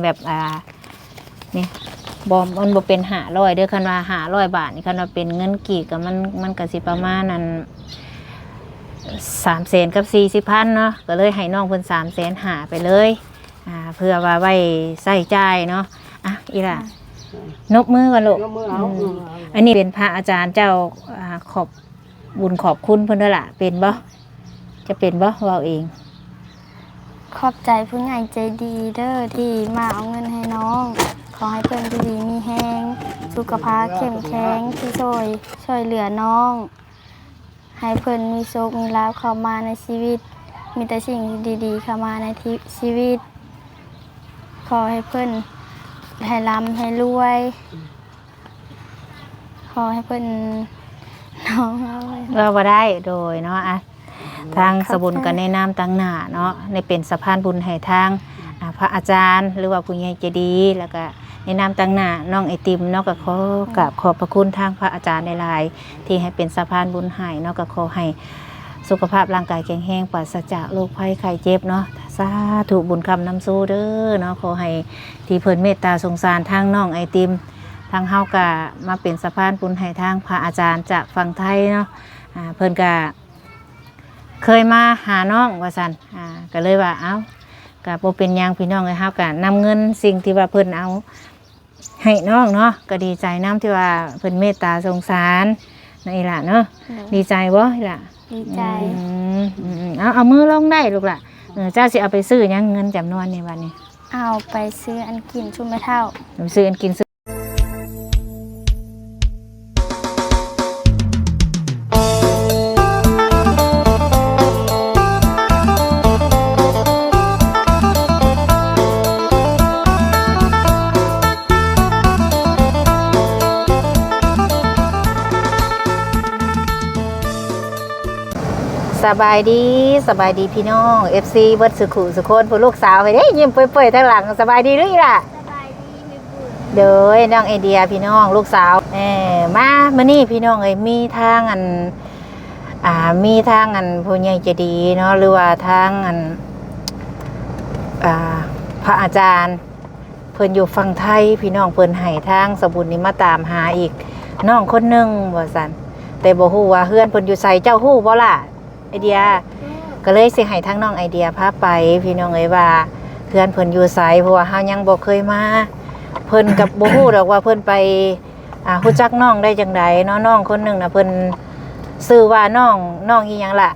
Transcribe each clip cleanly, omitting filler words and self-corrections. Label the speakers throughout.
Speaker 1: แบบนี่มันบ่เป็น500เด้อคันว่า500บาทนี่คันว่าเป็นเงินกี่ก็มันก็สิประมาณนั้น300,000กับ40,000เนาะก็เลยให้น้องเพิ่น350,000ไปเลยเพื่อว่าไว้ใช้จ่ายเนาะอีล่ะนบมือกันลูกอันนี้เป็นพระอาจารย์เจ้าขอบบุญขอบคุณเพิ่นด้วยล่ะเป็นบ่จะเป็นบ่เว้าเอง
Speaker 2: ขอบใจผู้ใหญ่ใจดีเด้อที่มาเอาเงินให้น้องขอให้เพิ่นดีมีแห้งสุขภาพเข้มแข็งที่ช่วยเหลือน้องให้เพิ่นมีโชคมีลาภเข้ามาในชีวิตมีแต่สิ่งดีๆเข้ามาในชีวิตขอให้เพิ่นให้ร่ำให้รวยขอให้เพิ่นน้อง
Speaker 1: เราบ่ได้โดยเนาะทางสบุญกันในนามตั้งหน้าเนาะในเป็นสะพานบุญให้ทางพระอาจารย์หรือว่าผู้ใหญ่ใจดีแล้วก็ในนามตั้งหน้าน้องไอติมเนาะก็ขอกราบขอบพระคุณทางพระอาจารย์ในหลายที่ให้เป็นสะพานบุญให้เนาะก็ขอให้สุขภาพร่างกายแข็งแรงปราศจากโรคภัยไข้เจ็บเนาะสาธุบุญคำนำสู้เด้อเนาะขอให้ที่เพิ่นเมตตาสงสารทางน้องไอติมทางเฮาก็มาเป็นสะพานบุญให้ทางพระอาจารย์จากฝั่งไทยเนาะเพิ่นก็เคยมาหาน้องว่าซั่นก็เลยว่าก็บ่เป็นหยังพี่น้องเอ้ยเฮาก็นำเงินสิ่งที่ว่าเพิ่นเอาให้น้องเนาะก็ดีใจนำที่ว่าเพิ่นเมตตาสงสารนี่ล่ะเนาะดีใจบ่ล่ะ
Speaker 2: ดีใจ
Speaker 1: เอามือลงได้ลูกล่ะเจ้าสิเอาไปซื้อหยังเงินจำนวนนี้วันนี้
Speaker 2: เอาไปซื้ออันกินชุ่มไม่เท่า
Speaker 1: ซื้ออันกินสบายดีพี่น้อง FC เบิดสุขุสุคนผู้ลูกสาวไปเด้ยิ้มเปื่อยๆทางหลังสบายดีหรือล่ะ
Speaker 2: สบายดีมีบุญ
Speaker 1: เด้อน้องไอเดียพี่น้องลูกสาวมามื้อนี้พี่น้องเอ้ยมีทางผู้ใหญ่ใจดีเนาะหรือว่าทางพระอาจารย์เพิ่นอยู่ฝั่งไทยพี่น้องเพิ่นให้ทางสบุญนี่มาตามหาอีกน้องคนนึงว่าซั่นแต่บ่ฮู้ว่าเฮือนเพิ่นอยู่ไสเจ้าฮู้บ่ล่ะไอเดียก็เลยสิให้ทั้งน้องไอเดียพาไปพี่น้องเอ้ยว่าเพื่อนเพิ่นอยู่ไสเพราะว่าเฮายังบ่เคยมาเพิ่นกับบ่ฮู้ดอกว่าเพิ่นไปฮู้จักน้องได้จังไดเนาะน้องคนนึงน่ะเพิ่นชื่อว่าน้องอีหยังล่ะ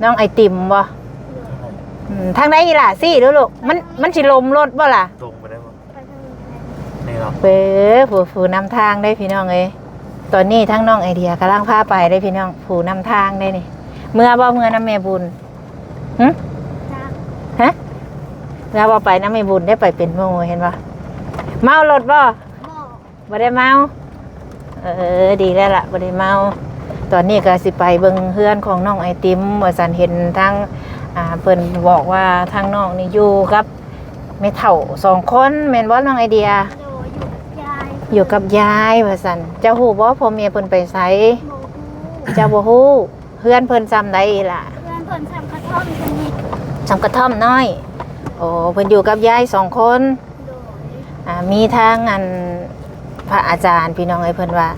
Speaker 1: น้องไอติมบ่ทางไหนอีล่ะสิลูกมันสิลมรถบ่ล่ะ
Speaker 3: ตรงไปได้บ่นี่หรอ
Speaker 1: ผู้นำทางได้พี่น้องเอ้ยตอนนี้ทั้งน้องไอเดียกำลังพาไปได้พี่น้องผู้นำทางได้นี่เมื่อน้ำแม่บุญฮะเมื่อไปน้ำแม่บุญได้ไปเป็นโมเห็นปะเมารถบ่ได้เมาดีแล้วล่ะบ่ได้เมาตอนนี้ก็สิไปเบิ่งเฮือนของน้องไอติมว่าสันเห็นทั้งเพิ่นบอกว่าทางน้องนี่อยู่กับแม่เฒ่า2คนแม่นบ่น้องไอเดียอยู่กับยายว่าซั่นเจ้าฮู้บ่พ่อแม่เพิ่นไปไสเจ้าบ่ฮู้เฮือนเพิ่นจำได้ล่ะ
Speaker 2: เพื่อนเพิ่นทำกระท่อมเพิ่นนี่
Speaker 1: ทำกระท่อมน้อยโอ้เพิ่นอยู่กับยาย2คนมีทางพระอาจารย์พี่น้องเอ้ยเพิ่นว่า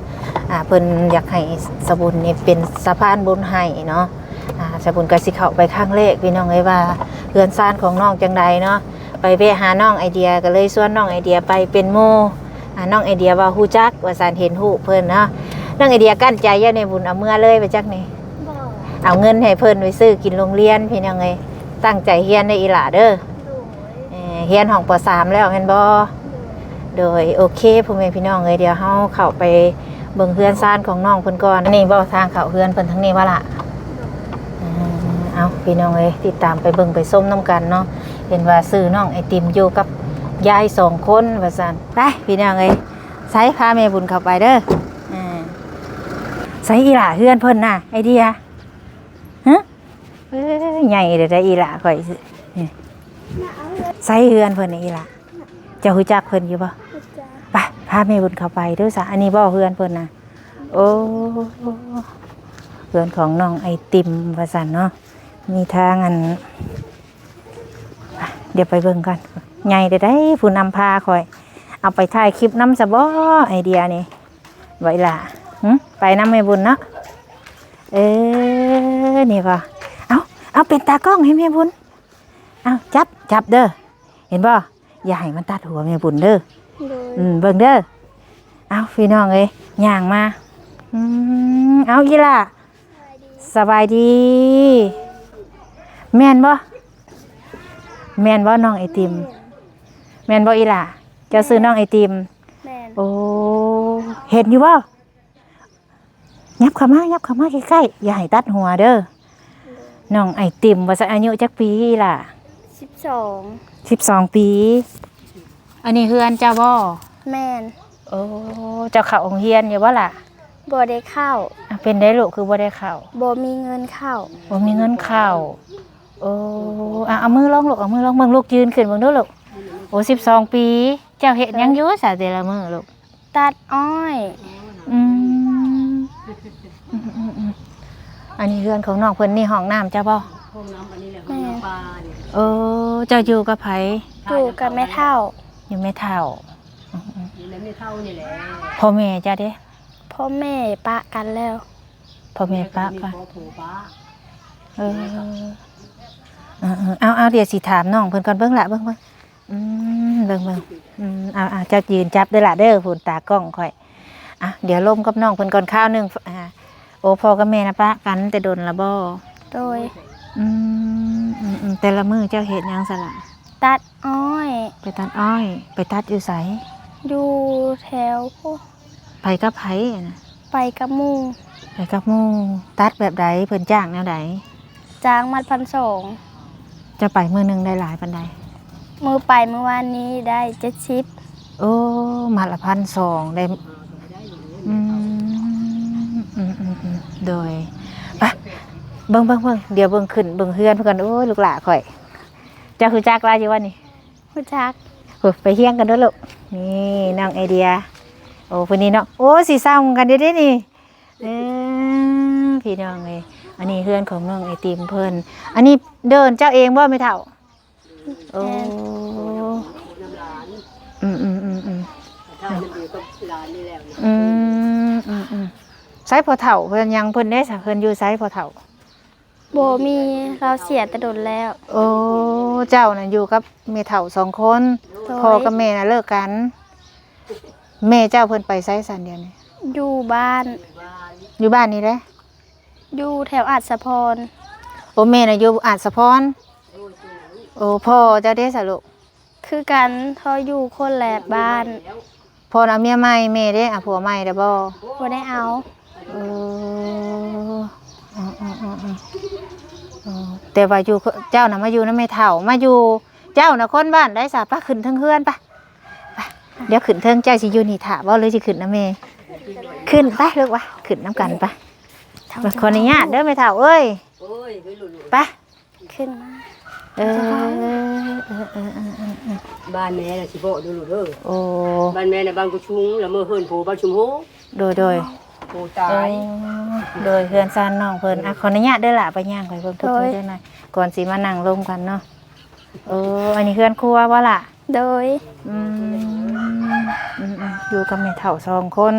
Speaker 1: เพิ่นอยากให้สบุญนี่เป็นสะพานบุญให้เนาะสบุญก็สิเข้าไปครั้งแรกพี่น้องเอ้ยว่าเฮือนซ่านของน้องจังใดเนาะไปแวะหาน้องไอเดียก็เลยชวนน้องไอเดียไปเป็นหมู่น้องไอเดียว่าฮู้จักว่าสารเห็นฮู้เพิ่นเนาะน้องไอเดียกั้นใจย่าในบุญเอาเมื่อเลยไปจักนี่เอาเงินให้เพิ่นไปซื้อกินโรงเรียนพี่น้องเอ้ยตั้งใจเรียนในอีหล่าเด้อเรียนห้องป.3 แล้วเห็นบ่โดยโอเคพ่อแม่พี่น้องเอ้ยเดี๋ยวเฮาเข้าไปเบิ่งเฮือนซ่านของน้องเพิ่นก่อนนี่บ่ทางเข้าเฮือนเพิ่นทั้งนี้ว่าล่ะเอาพี่น้องเอ้ยติดตามไปเบิ่งไปส้มน้ำกันเนาะเห็นว่าซื้อน้องไอติมอยู่กับยาย2คนว่าซั่นไปพี่น้องเอ้ยใส่พาแม่บุญเข้าไปเด้อใส่อีหล่าเฮือนเพิ่นน่ะไอเดียฮะใหญ่เด้ออีหล่าข่อยใส่เฮือนเพิ่นอีหล่าเจ้าฮู้จักเพิ่นอยู่บ่ไปพาแม่บุญเข้าไปเด้อซะอันนี้บ่เฮือนเพิ่นน่ะโอ้เฮือนของน้องไอติมว่าซั่นเนาะมีทางเดี๋ยวไปเบิ่งกัน ใหญ่ได้ผู้นำพาคอย เอาไปถ่ายคลิปน้ำซะบ่ไอเดียนี่ไว้ล่ะไปน้ำแม่บุญเนาะนี่ก็เอาเป็นตากล้องให้แม่บุญเอาจับเด้อเห็นบ่อย่าให้มันตัดหัวแม่บุญเด้อ
Speaker 2: โดย
Speaker 1: เบิ่งเด้อเอาพี่น้องเอ้ยย่างมาเอาอีล่ะสบายดีแม่นบ่น้องไอติมแม่นบ่อีล่ะเจ้าซื้อน้องไอติม
Speaker 2: แม่น
Speaker 1: โอ้เห็นอยู่บ่ยับเข้ามาใกล้ๆอย่าให้ตัดหัวเด้อน้องไอติมว่าสักอายุจักปีล่ะ
Speaker 2: 12
Speaker 1: 12 ปี อันนี้เฮือนเจ้าบ่
Speaker 2: แม่น
Speaker 1: โอ้เจ้าเข้าโรงเรียนอยู่บ่ล่ะ
Speaker 2: บ่ได้เข้า
Speaker 1: เป็นได้ลูกคือบ่ได้เข้า
Speaker 2: บ่มีเงินเข้า
Speaker 1: บ่มีเงินเข้าโอ้เอามือลองลูกเอามือลองเบิ่งลูกยืนขึ้นเบิ่งดูลูกโอ้12 ปี เจ้าเฮ็ดหยังอยู่ซะแต่ละมื้อลูก
Speaker 2: ตัดอ้อย
Speaker 1: อันนี้เรือนของน้องเพิ่นนี่ห้องน้ำเจ้าบ่
Speaker 2: แม่น
Speaker 1: เจ้าอยู่กับไผ
Speaker 2: อยู่กับแม่เฒ่า
Speaker 1: อยู่แม่เฒ่าพ่อแม่เจ้าเด้
Speaker 2: พ่อแม่ปะกันแล้ว
Speaker 1: พ่อแม่ป้ากันเอาเดี๋ยวสิถามน้องเพิ่นก่อนเบิ่งละเบิ่งเบิ่งเอาเจ้ายืนจับเด้อล่ะเด้อพุ่นตากล้องค่อยเดี๋ยวล่มกับน้องเพิ่นก่อนข้าวนึงโอ้พ่อกับแม่นะป้ากันแต่โดนละบ่
Speaker 2: โดย
Speaker 1: แต่ละมื้อเจ้าเฮ็ดหยังซะล่ะ
Speaker 2: ตัดอ้อย
Speaker 1: ไปตัดอ้อยไปตัดอยู่ไส
Speaker 2: อยู่แถว
Speaker 1: ไปกับไผน่ะ
Speaker 2: ไปกับหมู่
Speaker 1: ไปกับหมู่ตัดแบบใดเพิ่นจ้างแนวใด
Speaker 2: จ้างมัด1,200
Speaker 1: จะไปมื้อนึงได้หลายปานใด
Speaker 2: มือไปเมื่อวานนี้ได้70
Speaker 1: โอ้มาละ1,200ได้โดยไปเบิ่งเดี๋ยวเบิ่งขึ้นเบิ่งเฮือนเพิ่นก่อนโอ้ยลูกหลาข่อยเจ้าคือจักลาอยู่ว่านี่
Speaker 2: รู้จัก
Speaker 1: ไปเฮียงกันเด้อลูกนี่น้องไอเดียโอ้เพิ่นนี่เนาะโอ้สิซ้ำกันเด้นี่พี่น้องเอ้ยอันนี้เฮือนของน้องไอติมเพิ่นอันนี้เดินเจ้าเองบ่แม่เฒ่าโอ้ไซพอเฒ่าเพิ่นยังเพิ่นได้ซะเพิ่นอยู่ไซพอเฒ่า
Speaker 2: บ่มีเราเสียแต่โดนแล้ว
Speaker 1: โอ้เจ้าน่ะอยู่กับแม่เฒ่า2 คนพ่อกับแม่น่ะเลิกกัน แม่เจ้าเพิ่นไปไสสันเดียวนี่
Speaker 2: อยู่บ้าน
Speaker 1: อยู่บ้านนี่แหละ
Speaker 2: อยู่แถวอาจสะพร
Speaker 1: โอ้แม่น่ะอยู่อาจสะพรโอ้พ่อเจ้าเด้ซะลูก
Speaker 2: คือกันทออยู่คนแหลบบ้าน
Speaker 1: พ่อน่ะเมียใหม่แม่เด้ผัวใหม่เด้อบ่
Speaker 2: บ่ได้เอา
Speaker 1: แต่ว่าอยู่เจ้าน่ะมาอยู่นำแม่เฒ่ามาอยู่เจ้าน่ะคนบ้านได้ซะปะขึ้นเทิงเฮือนปะเดี๋ยวขึ้นเทิงเจ้าสิอยู่นี่ท่าบ่เลยสิขึ้นนำแม่ขึ้นไปลูกวะขึ้นนำกันปะขออนุญาตเด้อแม่เฒ่าเอ้ยไป
Speaker 2: ขึ้นมา
Speaker 4: บ้านแม่น่ะสิบ่ดูลูกเด้อ
Speaker 1: โอ้
Speaker 4: บ้านแม่น่ะบางกุชุงแล้วมื้อเพิ่นโผบ้านชุมโห
Speaker 1: โดย
Speaker 4: โผตาย
Speaker 1: โดยเพื่อนซานน้องเพิ่นขออนุญาตเด้อล่ะไปย่างไปเพิ่นทุกข์ได้หน่อยก่อนสิมานั่งลงกันเนาะอันนี้เพื่อนครัวบ่ล่ะ
Speaker 2: โดย
Speaker 1: อยู่กับแม่เฒ่า2 คน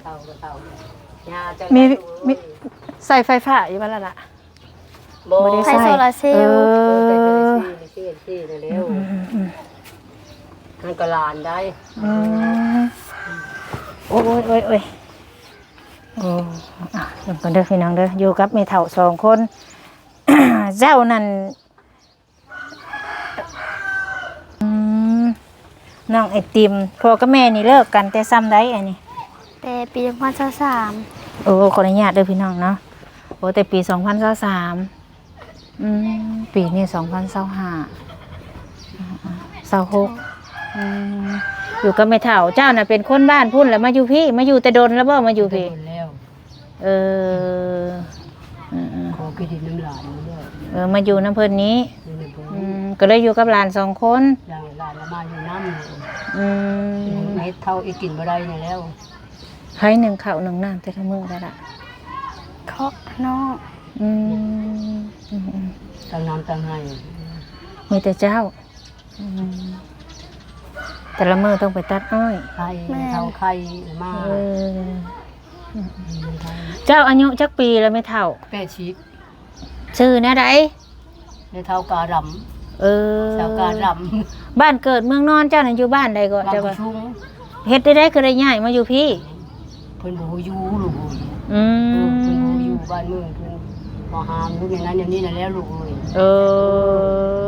Speaker 4: เฒ่าย่าจัง
Speaker 1: มีใส่ไฟฟ้าอยู่บ่ล่ะ
Speaker 4: บ่
Speaker 1: บ่ได้
Speaker 2: ไฟโซลาร์เซลล์
Speaker 4: ซี่แล้วมันก็ลานได้
Speaker 1: โอ้ยโอ้เดี๋ยวก่อนเด้อพี่น้องเด้ออยู่กับแม่เฒ่า2 คน เจ้านั่นน้องไอติมพ่อกับแม่นี่เลิกกันแต่ซ้ำได้อันนี้
Speaker 2: แต่ปี2023
Speaker 1: ขออนุญาตเด้อพี่น้องเนาะแต่ปี2023ปีนี้2025 26อยู่กับแม่เฒ่าเจ้าน่ะเป็นคนบ้านพุ่นแล้วมาอยู่พี่มาอยู่แต่ดนแล้วบ่มาอยู่พี่
Speaker 4: แล้ว ขอกินน้ำลายเด้อ
Speaker 1: มาอยู่น้ำเพิ่นนี้ก็เลยอยู่กับหลาน2 คน
Speaker 4: อย่างหลานมาอยู่น้ำเฮ็ดเท่าอีกินบ่ได้นี่แล้ว
Speaker 1: ให้1 ข้าว 1 น้ำแต่ละมื้อได้ล่ะ
Speaker 2: เคาะน้อง
Speaker 4: ตั้งน้ำตั้งให้
Speaker 1: มีแต่เจ้า อืมแต่ละมื้อต้องไปตัดอ้อย
Speaker 4: ไข่เท่าไข่มา
Speaker 1: เออเจ้าอายุจักปีแล้วไม่เท่า
Speaker 4: แป้ชีก
Speaker 1: ชื่อแนวใด
Speaker 4: ในเท่าการำ
Speaker 1: เออ
Speaker 4: เท่าการำ
Speaker 1: บ้านเกิดเมืองนอนเจ้าน่ะอยู่บ้านใดก็
Speaker 4: บาง
Speaker 1: เจ้าก ก็
Speaker 4: ระชุง
Speaker 1: เฮ็ดได้คือได้ย้ายมาอยู่พี่
Speaker 4: เพิ่นบ่อยู่ลูกเอ้ย
Speaker 1: อื
Speaker 4: เพิ่นบ่
Speaker 1: ม
Speaker 4: อยู่บ้านเมืองเพิ่นบ่หามลูกอย่างนั้นอย่างนี้น่ะแล้วลูกเอ้ย
Speaker 1: เออ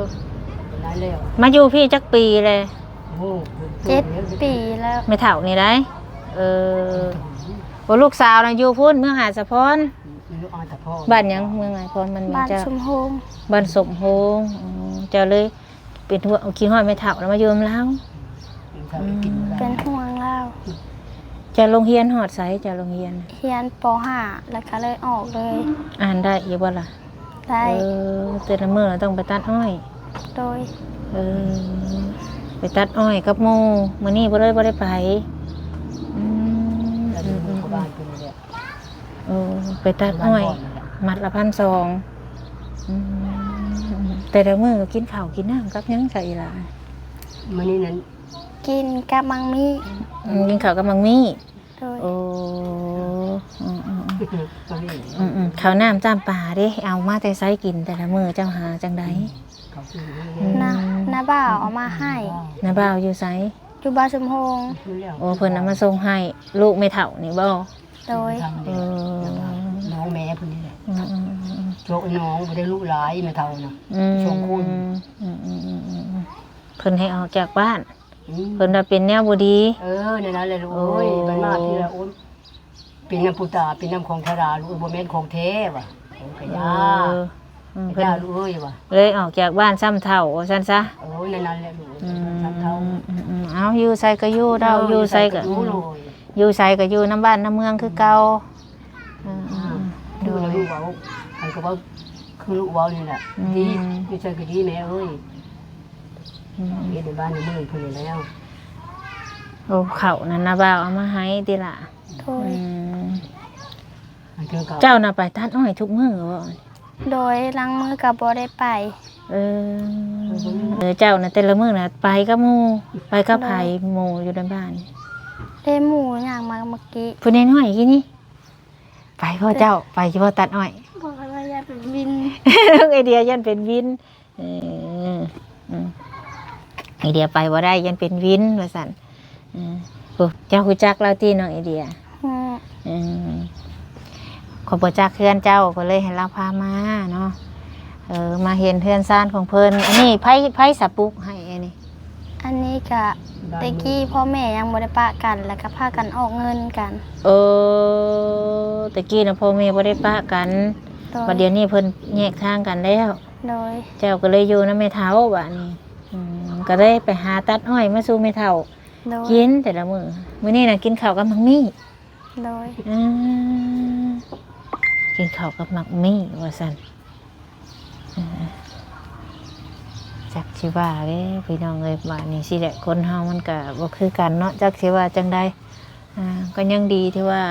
Speaker 4: เป็นไรแล้ว
Speaker 1: มาอยู่พี่จักปีเลย
Speaker 4: โอ้โห
Speaker 2: 7 ปีแล้ว
Speaker 1: ไม่เท่านี่ได้เออว่าลูกสาวน่ะอยู่พุ่นเมืองหาดสะพร
Speaker 4: ลูกอาแต่พ่อ
Speaker 1: บ้านหยังเมืองหาดสะพรมันมี
Speaker 2: บ้าน
Speaker 1: เจ้า
Speaker 2: ชุมโฮง
Speaker 1: บ้านสมโฮงอ๋อเจ้าเลยเป็นหัวเอาขี้ห้อยไม่เท่าแล้วมาอยู่นำแล้ว
Speaker 4: เท่าได้กินบ่ได้
Speaker 2: เป็นห่วงเล่า
Speaker 1: จะโรงเรียนหอดไสจะโรงเรียน
Speaker 2: เรียนป .5 แล้วก็เลยออกเลย
Speaker 1: อ่านได้อยู่บ่ล่ะ
Speaker 2: ได้
Speaker 1: เออแต่ละมื้อเราต้องไปตัดอ้อย
Speaker 2: โดย
Speaker 1: เออไปตัดอ้อยกับหมู่มื้อนี้บ่ได้ไปอืม
Speaker 4: แล้วอยู่กับบ้านเพิ่นนี่แหละ
Speaker 1: เออไปตัดอ้อย มัดละ1,200แต่ละมื้อก็กินข้าวกินน้ำกับหยังใส่ล่ะ
Speaker 4: มื้อนี้นั้น
Speaker 2: กินกับมังมี
Speaker 1: กินข้าวกับมังมี่
Speaker 2: โดย
Speaker 1: โอ้อืม
Speaker 4: ก็นี่
Speaker 1: ข้าวน้ำจ้ามปลาเด้เอามาแต่ไสกินแต่ละมื้อเจ้าหาจังใด
Speaker 4: เขากิน
Speaker 2: น้าบ่าวเอามาให้
Speaker 1: น้าบ่าวอยู่ไส
Speaker 2: อยู่บ้านชุมโฮง
Speaker 1: โอ้เพิ่นเอามาส่งให้ลูกไม่เฒ่านี่บ่
Speaker 2: โดย
Speaker 1: เออ
Speaker 4: น้องแม่เพิ่นนี่แหละ
Speaker 1: อืม
Speaker 4: โชคน้องบ่ได้ลูกหลายแม่เฒ่าน่ะ
Speaker 1: อืม
Speaker 4: สองคน
Speaker 1: เพิ่นให้ออกจากบ้าน
Speaker 4: อืม
Speaker 1: เพิ่นว่าเป็นแนวบ่ดี
Speaker 4: ในนั้นเลยลูกโอ้ยมันมาพี่ละโอ้ยเป็นน้ำพุตาเป็นน้ำของธาราลูกบ่แม่นของแท้ว่ะโอ้ยกะยา
Speaker 1: เพิ่น
Speaker 4: ยาลูกเอ้ยว่ะ
Speaker 1: เลยออกจากบ้านซ้ำเฒ่าว่าซั่นซะ
Speaker 4: โอ้ยในนั้นแหละลูก
Speaker 1: อืม
Speaker 4: ทำเท่า
Speaker 1: เอาอยู่ไสก็อยู่เดาอยู่ไสก็
Speaker 4: รู้เลย
Speaker 1: อยู่ไสก็อยู่น้ำบ้านน้ำเมืองคือเก่าอืม
Speaker 4: ดูแล้วลูกเว้าใครก็ว่าคือลูกเว้านี่แหละดีไม่ใช่ก็ดีแม่เอ้ย
Speaker 1: อืม
Speaker 4: เฮ็ดในบ้านในเมืองเพิ่นนี่แล้ว
Speaker 1: โอ้เขานั่นนะบ่าวเอามาให้ติล่ะ
Speaker 2: โด
Speaker 1: อื
Speaker 2: ย
Speaker 1: ม
Speaker 4: มันคือกับ
Speaker 1: เจ้าน่ะไปตัดอ้อยทุกมื้อบ่
Speaker 2: โดยล้างมือกับบ่ได้ไป
Speaker 1: เอเจ้าน่ะแต่ละมื้อน่ะไปกับหมู่ไปกับไผหมู่อยู่ในบ้าน
Speaker 2: ได้หมูอย่างมาเมื่อกี้
Speaker 1: ผู้น้อยๆกี่นี่ไปพ่อเจ้าไปเฉพาะตัดอ้อย
Speaker 2: บอกว่าอยากเป็นวิน
Speaker 1: ลูกไอเดียยันเป็นวินเอออืมไอเดียไปบ่ได้ยันเป็นวินว่าซั่นโอ้เจ้าฮู้จักเราติน้องไอเดีย
Speaker 2: อืม
Speaker 1: อืมขอยบ่จักเพื่อนเจ้าก็เลยให้เราพามาเนาะมาเห็นเพื่อนซ่านของเพิ่นอันนี้ไผสะปุกให้อันนี้
Speaker 2: อันนี้กะตะกี้พ่อแม่ยังบ่ได้ปะกันแล้วก็พากันออกเงินกัน
Speaker 1: ตะกี้น่ะพ่อแม่บ่ได้ปะกัน
Speaker 2: โดย
Speaker 1: บัดเดี๋ยวนี้เพิ่นแยกทางกันแล้ว
Speaker 2: โดย
Speaker 1: เจ้าก็เลยอยู่นำแม่เฒ่าบัดนี้ก็เลยไปหาตัดอ้อยมาสู่แม่เฒ่า
Speaker 2: โดย
Speaker 1: กินแต่ละมื้อนี้น่ะกินข้าวกับหมักมี่
Speaker 2: โดย
Speaker 1: กินข้าวกับหมักมี่ว่าซั่นจักสิว่าเด้พี่น้องเอ้ยว่านี่สิแหละคนเฮามันก็บ่คือกันเนาะจักสิว่าจังใดก็ยังดีที่ว่า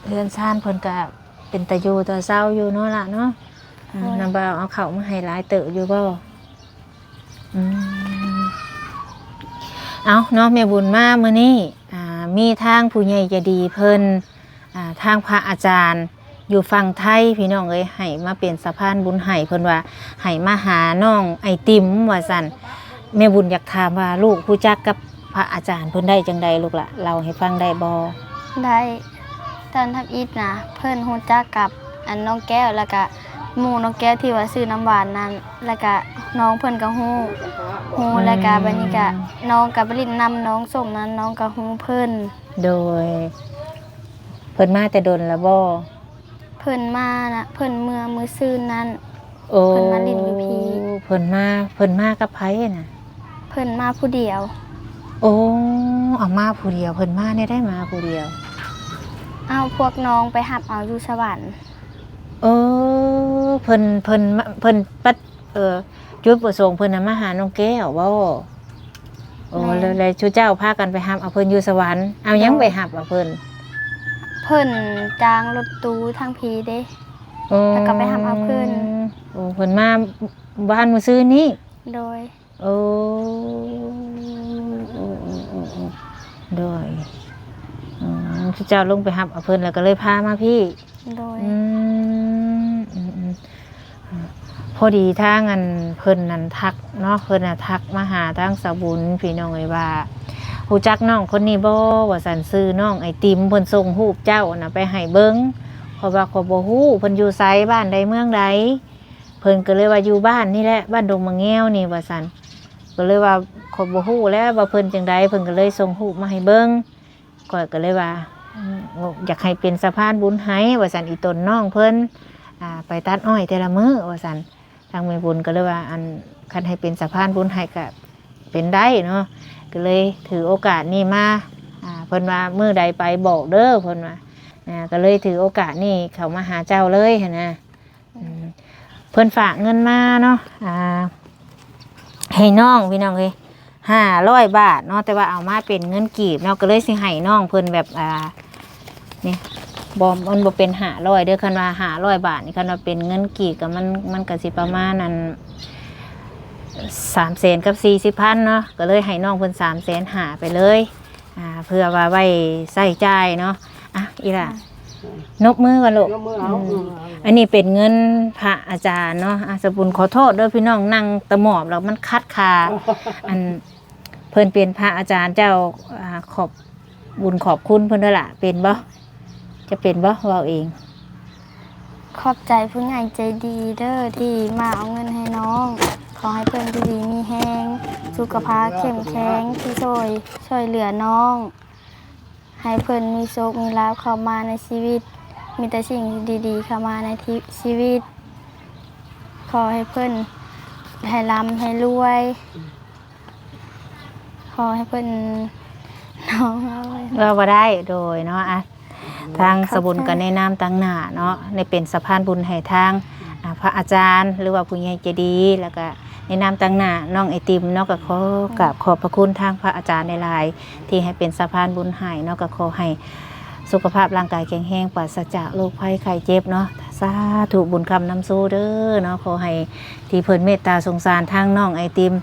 Speaker 1: เรือนซ่านเพิ่นก็เป็นตาอยู่ตาเศร้าอยู่เนาะล่ะเนาะน้าบ่าวเอาข้าวมาให้หลายเติบอยู่บ่เอาเนาะแม่บุญมามื้อนี้มีทางผู้ใหญ่ใจดีเพิ่นทางพระอาจารย์อยู่ฝั่งไทยพี่น้องเอ้ยให้มาเป็นสะพานบุญให้เพิ่นว่าให้มาหาน้องไอติมว่าซั่นแม่บุญอยากถามว่าลูกรู้จักกับพระอาจารย์เพิ่นได้จังใดลูกล่ะเล่าให้ฟังได้บ่
Speaker 2: ได้ตอนทำอิฐนะเพิ่นฮู้จักกับอันน้องแก้วแล้วก็หมู่น้องแก้วที่ว่าซื้อน้ำหวานนั้นแล้วก็น้องเพิ่นก็ฮู้แล้วก็บัดนี้ก็น้องก็ไปลิ้นนำน้องส้มนั้นน้องก็ฮู้เพิ่น
Speaker 1: โดยเพิ่นมาแต่ดนแล้วบ่
Speaker 2: เพิ่นมานะเพิ่นมื้อซื่นนั้น
Speaker 1: โอ้
Speaker 2: เพิ่นมาลิ้นอยู่พี่
Speaker 1: เพิ่นมากับไผน่ะ
Speaker 2: เพิ่นมาผู้เดียว
Speaker 1: โอ้เอามาผู้เดียวเพิ่นมาได้มาผู้เดียว
Speaker 2: เอาพวกน้องไปหับเอาอยู่สวรรค์
Speaker 1: เพิ่นปัดจุดประสงค์เพิ่นน่ะมาหาน้องแก้วบ่โอ้เลยชูเจ้าพากันไปหับเอาเพิ่นอยู่สวรรค์เอาหยังไปหับเอาเพิ่น
Speaker 2: เพิ่นจ้างรถตู้ทางพีเด้ แล้วก็ไปหับเอาเพิ่น
Speaker 1: โอ้เพิ่นมาบ้านมื้อซื้อนี้
Speaker 2: โดย
Speaker 1: โ โอ้โดยเจ้าลงไปหับเอาเพิ่นแล้วก็เลยพามาพี่
Speaker 2: โดย
Speaker 1: พอดีทางอันเพิ่นนั่นทักเนาะเพิ่นน่ะทักมาหาทางสาวบุญพี่น้องเอ้ยว่าฮู้จักน้องคนนี้บ่ว่าซั่นซื้อน้องไอติมเพิ่นส่งรูปเจ้าน่ะไปให้เบิ่งเพราะว่าเขาบ่ฮู้เพิ่นอยู่ไสบ้านใดเมืองใดเพิ่นก็เลยว่าอยู่บ้านนี่แหละบ้านดงมะแง้วนี่ว่าซั่นก็เลยว่าเขาบ่ฮู้แล้วว่าเพิ่นจังไดเพิ่นก็เลยส่งรูปมาให้เบิ่งก็เลยว่าอยากให้เป็นสะพานบุญให้ว่าซั่นอีตนน้องเพิ่นไปตัดอ้อยแต่ละมื้อว่าซั่นทางแม่บุญก็เลยว่าอันคันให้เป็นสะพานบุญให้ก็เป็นได้เนาะก็เลยถือโอกาสนี้มาเพิ่นว่ามื้อใดไปบอกเด้อเพิ่นว่าก็เลยถือโอกาสนี้เข้ามาหาเจ้าเลยหั่นนะเพิ่นฝากเงินมาเนาะให้น้องพี่น้องเอ้ย500 บาทเนาะแต่ว่าเอามาเป็นเงินกีบเนาะก็เลยสิให้น้องเพิ่นแบบนี่มันบ่เป็น500เด้อคันว่า500 บาทนี่คันว่าเป็นเงินกีบก็มันก็สิประมาณนั้น300,000กับ40,000เนาะก็เลยให้น้องเพิ่น300,000หาไปเลยเพื่อว่าไว้ใช้จ่ายเนาะอีล่ะนบมือกันลูกอันนี้เป็นเงินพระอาจารย์เนาะสบุญขอโทษด้วยพี่น้องนั่งตะหมอบแล้วมันคัดคาอันเพิ่นเป็นพระอาจารย์เจ้าขอบบุญขอบคุณเพิ่นด้วยล่ะเป็นบ่จะเป็นบ่เราเอง
Speaker 2: ขอบใจผู้ใหญ่ใจดีเด้อที่มาเอาเงินให้น้องขอให้เพิ่นดีมีแฮงสุขภาพเข้มแข็งที่ช่วยเหลือน้องให้เพิ่นมีโชคมีลาภเข้ามาในชีวิตมีแต่สิ่งดีๆเข้ามาในชีวิตขอให้เพิ่นให้ร่ำให้รวยขอให้เพิ่นน้อง
Speaker 1: เราบ่ได้โดยเนาะทางสบุญกันในนามตั้งหน้าเนาะในเป็นสะพานบุญให้ทางพระอาจารย์หรือว่าผู้ใหญ่ใจดีแล้วก็ในนามตั้งหน้าน้องไอติมเนาะก็ขอกราบขอบพระคุณทางพระอาจารย์ในหลายที่ให้เป็นสะพานบุญให้เนาะก็ขอให้สุขภาพร่างกายแข็งแรงปราศจากโรคภัยไข้เจ็บเนาะสาธุบุญคำนำสู้เด้อเนาะขอให้ที่เพิ่นเมตตาสงสารทางน้องไอติม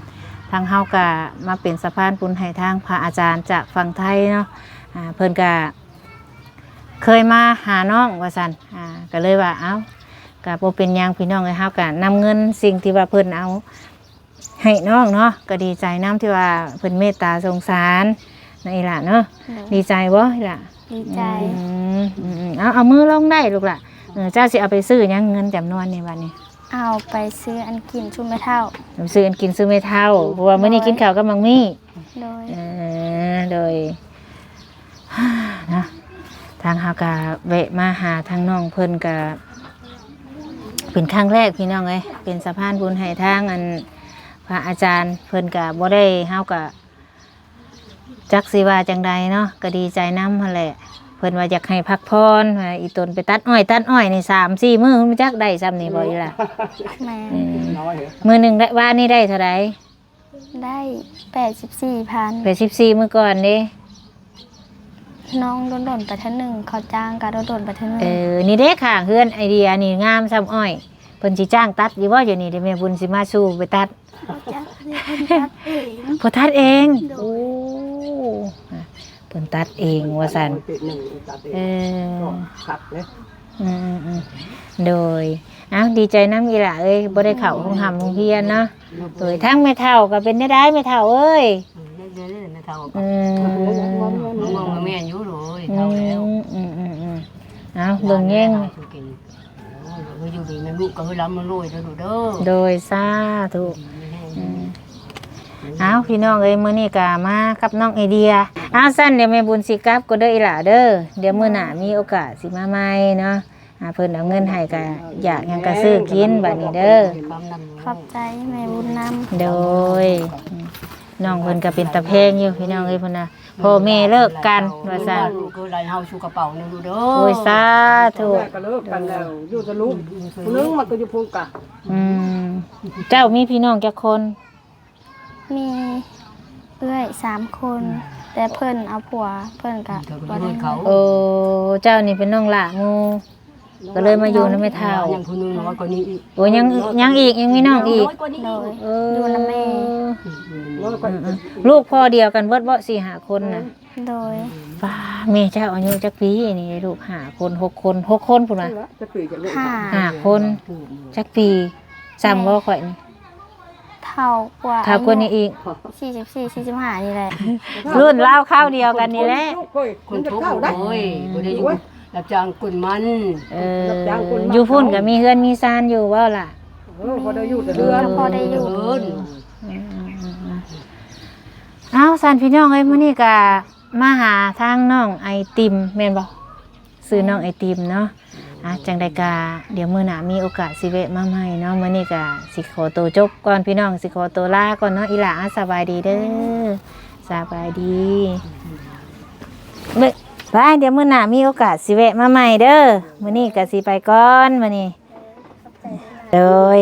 Speaker 1: ทางเฮาก็มาเป็นสะพานบุญให้ทางพระอาจารย์จากฝั่งไทยเนาะเพิ่นก็เคยมาหาน้องว่าซั่นก็เลยว่าก็บ่เป็นหยังพี่น้องเอ้ยเฮาก็นำเงินสิ่งที่ว่าเพิ่นเอาให้น้องเนาะก็ดีใจนำที่ว่าเพิ่นเมตตาสงสารนี่ล่ะเนาะดีใจบ่ล่ะ
Speaker 2: ดีใจ
Speaker 1: เอามือลงได้ลูกล่ะเจ้าสิเอาไปซื้อหยังเงินจำนวนนี้บัดนี้
Speaker 2: เอาไปซื้ออันกินชุ่มไม่เท่า
Speaker 1: ซื้ออันกินซื้อไม่เท่าเพราะว่ามื้อนี้กินข้าวกับมังมี่โดยนะทางเฮาก็แวะมาหาทางน้องเพิ่นก็เป็นครั้งแรกพี่น้องเอ้ยเป็นสะพานบุญให้ทางอันพระอาจารย์เพิ่นก็บ่ได้เฮาก็จักสิว่าจังใดเนาะก็ดีใจนำหั่นแหละเพิ่นว่าอยากให้พักผ่อนอีตนไปตัดอ้อยนี่ 3-4 มื้อมันจักได้ซ้ำนี่บ่อีล่ะ
Speaker 2: แม่
Speaker 1: มื้อนึงได้ว่านี่ได้เท่าใด
Speaker 2: ได้84,000
Speaker 1: 84มื้อก่อนเด้
Speaker 2: น้องโดนไปทั้งหนึ่งเขาจ้างการโดนไปทั้งหนึ่ง
Speaker 1: นี่เด้ค่ะเฮือนไอเดียนี่งามซ้ำอ้อยเพิ่นสิจ้างตัดอยู่บ่อยู่นี่เดี๋ยวแม่บุญสิมาสู้ไปตัดพอตัดเองโอ้เพิ่นตัดเองว่าซั่น
Speaker 4: ครับเลย
Speaker 1: โดยดีใจน้ำอีหล่ะเอ้ยบ่ได้เข้าโรงโรงเรียนเนาะโดยทั้งแม่เฒ่าก็เป็นได้แม่เฒ่าเอ้ย
Speaker 4: แม่อยู่เลยเท่าแล้ว
Speaker 1: เบิ่งแย่ง
Speaker 4: อยู่ดีแม่ลูกก็ให้ล้ำมันรวยเด้อเด้อ
Speaker 1: โดยสาธุพี่น้องเอ้ยมื้อนี้ก็มากับน้องไอเดียสั้นเดี๋ยวแม่บุญสิกลับก็เด้ออีหล่ะเด้อเดี๋ยวมื้อหน้ามีโอกาสสิมาใหม่เนาะเพิ่นเอาเงินให้ก็อยากหยังก็ซื้อกินบัดนี้เด้อ
Speaker 2: ขอบใจแม่บุญนำ
Speaker 1: โดยน้องเพิ่นก็เป็นตะแพงอยู่พี่น้องเอ้ยเพิ่นน่ะพ่อแม่เลิกกันว่าซั่น
Speaker 4: ก็ได้เฮาชูกระเป๋านึงเด้อ
Speaker 1: โอ้ยสาธุ
Speaker 3: ก็เลิกกันแล้วอยู่กับลูกนึงมันก็อยู่พงกะ
Speaker 1: เจ้ามีพี่น้องจักคน
Speaker 2: มีเอื้อย3 คนแต่เพิ่นเอาผัวเพิ่นก็บ่ได้
Speaker 1: โอ้เจ้านี่เป็นน้องหล่าหมู่ ก็เลยมาอยู่นำแม่เฒ่า
Speaker 4: ยังผู้หนึงน้อยกว่านี้อีก
Speaker 1: โอ้ยยังอีกยังมีน้องอีก
Speaker 4: น้อยกว่านี้
Speaker 2: โดย
Speaker 1: เอ
Speaker 2: อยู่นำแม่
Speaker 3: น้อยกว่า
Speaker 1: ลูกพ่อเดียวกันเบิดบ่4-5คนน่ะ
Speaker 2: โดย
Speaker 1: ป้าแม่เจ้าอายุจักปีนี่ลูก5คน6คน6คนพุ่นน่ะ
Speaker 3: จะปีจะลูก
Speaker 1: 5คนจักปีซ้ำบ่ข่อยนี่
Speaker 2: เท่ากว่า
Speaker 1: ถ้าคนนี้อีก
Speaker 2: 44 45นี่แหละ
Speaker 1: รุ่นราวข้าวเดียวกันนี่แหละ
Speaker 4: คนทุกข์โอ้ยบ่ได้อยู่รับจ้างกุนมัน
Speaker 1: เอออยู่พุ่นก็มีเฮือนมีซานอยู่บ่ล่ะ
Speaker 3: พอได้อยู่แต่เดือน
Speaker 2: พอได้อยู่
Speaker 4: เอิ้น
Speaker 1: เอาซานพี่น้องเอ้ยมื้อนี้ก็มาหาทางน้องไอติมแม่นบ่ซื้อน้องไอติมเนาะจังใดกะเดี๋ยวมื้อหน้ามีโอกาสสิแวะมาใหม่เนาะมื้อนี้ก็สิขอตัวจบก่อนพี่น้องสิขอตัวลาก่อนเนาะอีหล่าสบายดีเด้อสบายดีไปเดี๋ยวมื้อหน้ามีโอกาสสิแวะมาใหม่เด้อมื้อนี้ก็สิไปก่อนมื้อนี้โดย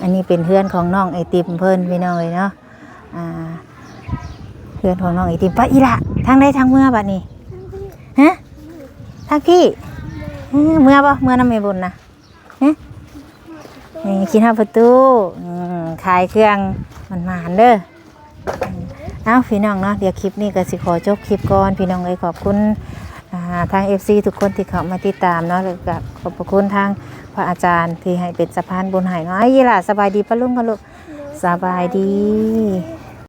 Speaker 1: อันนี้เป็นเพื่อนของน้องไอติมเพิ่นพี่น้องเลยเนาะเพื่อนของน้องไอติมป้าอีหล่าทางใดทางเมื่อบัดนี้ฮะทางพี่เมื่อบ่เมื่อน้ำไม่บุญนะนี่คิดหาประตูขายเครื่องมันหมานเด้อเอาพี่น้องเนาะเดี๋ยวคลิปนี้ก็สิขอจบคลิปก่อนพี่น้องเลยขอบคุณทาง FC ทุกคนที่เข้ามาติดตามเนาะแล้วก็ขอบคุณทางพระอาจารย์ที่ให้เป็นสะพานบุญให้เนาะไอ้ยี่ล่ะสบายดีปะลุงกันลูกสบายดี